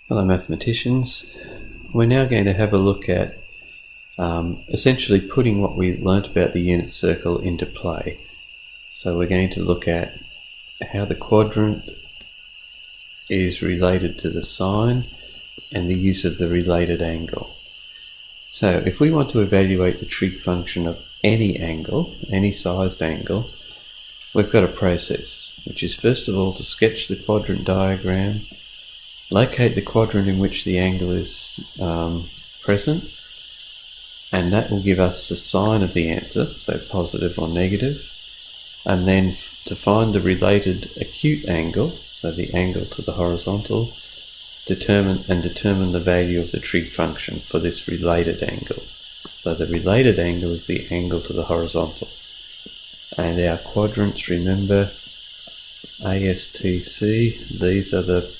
Hello mathematicians. We're now going to have a look at essentially putting what we learnt about the unit circle into play. So we're going to look at how the quadrant is related to the sine and the use of the related angle. So if we want to evaluate the trig function of any angle, any sized angle, we've got a process, which is first of all to sketch the quadrant diagram, locate the quadrant in which the angle is present, and that will give us the sign of the answer, so positive or negative, and then to find the related acute angle, so the angle to the horizontal, determine the value of the trig function for this related angle. So the related angle is the angle to the horizontal. And our quadrants, remember, ASTC, these are the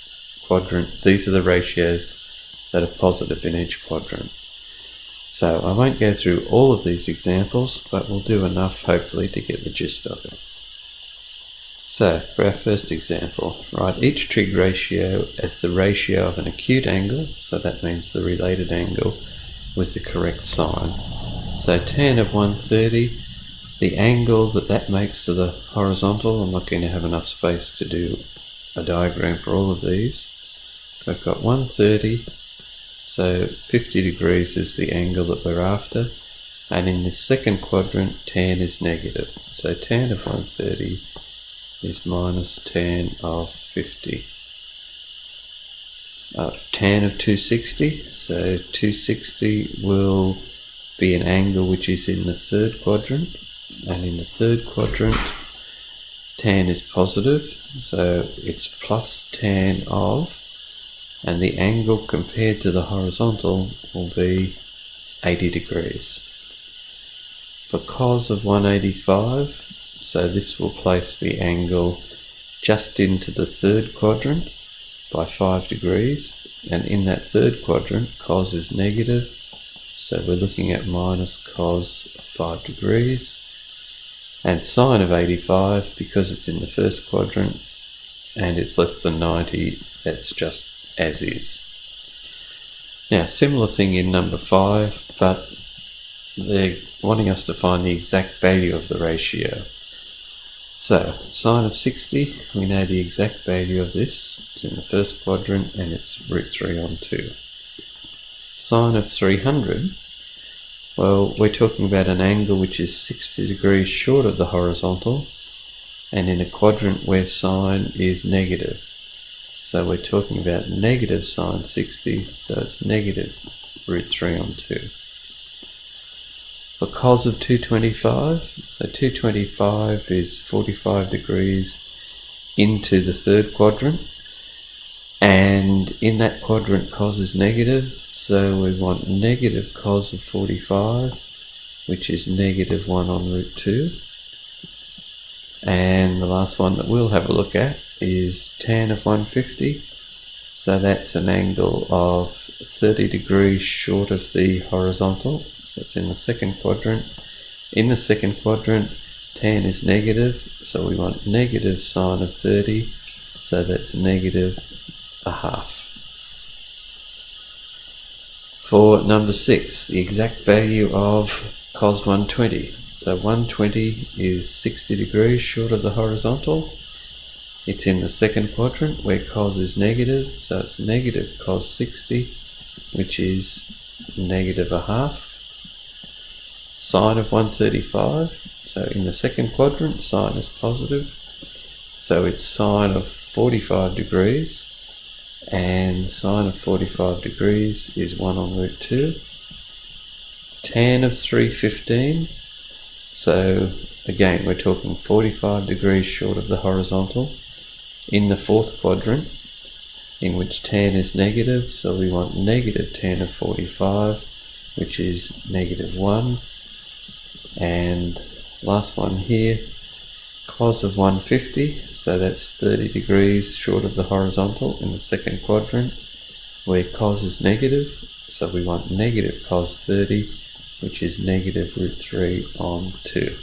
ratios that are positive in each quadrant. So I won't go through all of these examples, but we'll do enough hopefully to get the gist of it. So for our first example, write each trig ratio as the ratio of an acute angle, so that means the related angle with the correct sign. So tan of 130, the angle that makes to the horizontal, I'm not going to have enough space to do a diagram for all of these. We've got 130, so 50 degrees is the angle that we're after, and in the second quadrant tan is negative, so tan of 130 is minus tan of 50. Tan of 260, so 260 will be an angle which is in the third quadrant, and in the third quadrant tan is positive, so it's plus tan of, and the angle compared to the horizontal will be 80 degrees. For cos of 185, so this will place the angle just into the third quadrant by 5 degrees, and in that third quadrant cos is negative, so we're looking at minus cos of 5 degrees. And sine of 85, because it's in the first quadrant and it's less than 90, that's just as is. Now, similar thing in number 5, but they're wanting us to find the exact value of the ratio. So, sine of 60, we know the exact value of this. It's in the first quadrant and it's root 3 on 2. Sine of 300, well, we're talking about an angle which is 60 degrees short of the horizontal and in a quadrant where sine is negative. So we're talking about negative sine 60, so it's negative root 3 on 2. For cos of 225, so 225 is 45 degrees into the third quadrant, and in that quadrant cos is negative, so we want negative cos of 45, which is negative 1 on root 2. And the last one that we'll have a look at is tan of 150, so that's an angle of 30 degrees short of the horizontal, so it's in the second quadrant. In the second quadrant tan is negative, so we want negative sine of 30, so that's negative a half. For number 6, the exact value of cos 120. So 120 is 60 degrees short of the horizontal. It's in the second quadrant where cos is negative, so it's negative cos 60, which is negative a half. Sine of 135, so in the second quadrant sine is positive, so it's sine of 45 degrees, and sine of 45 degrees is 1 on root 2. Tan of 315, so again we're talking 45 degrees short of the horizontal in the fourth quadrant in which tan is negative, so we want negative tan of 45, which is negative 1. And last one here, cos of 150, so that's 30 degrees short of the horizontal in the second quadrant where cos is negative, so we want negative cos 30, which is negative root 3 on 2.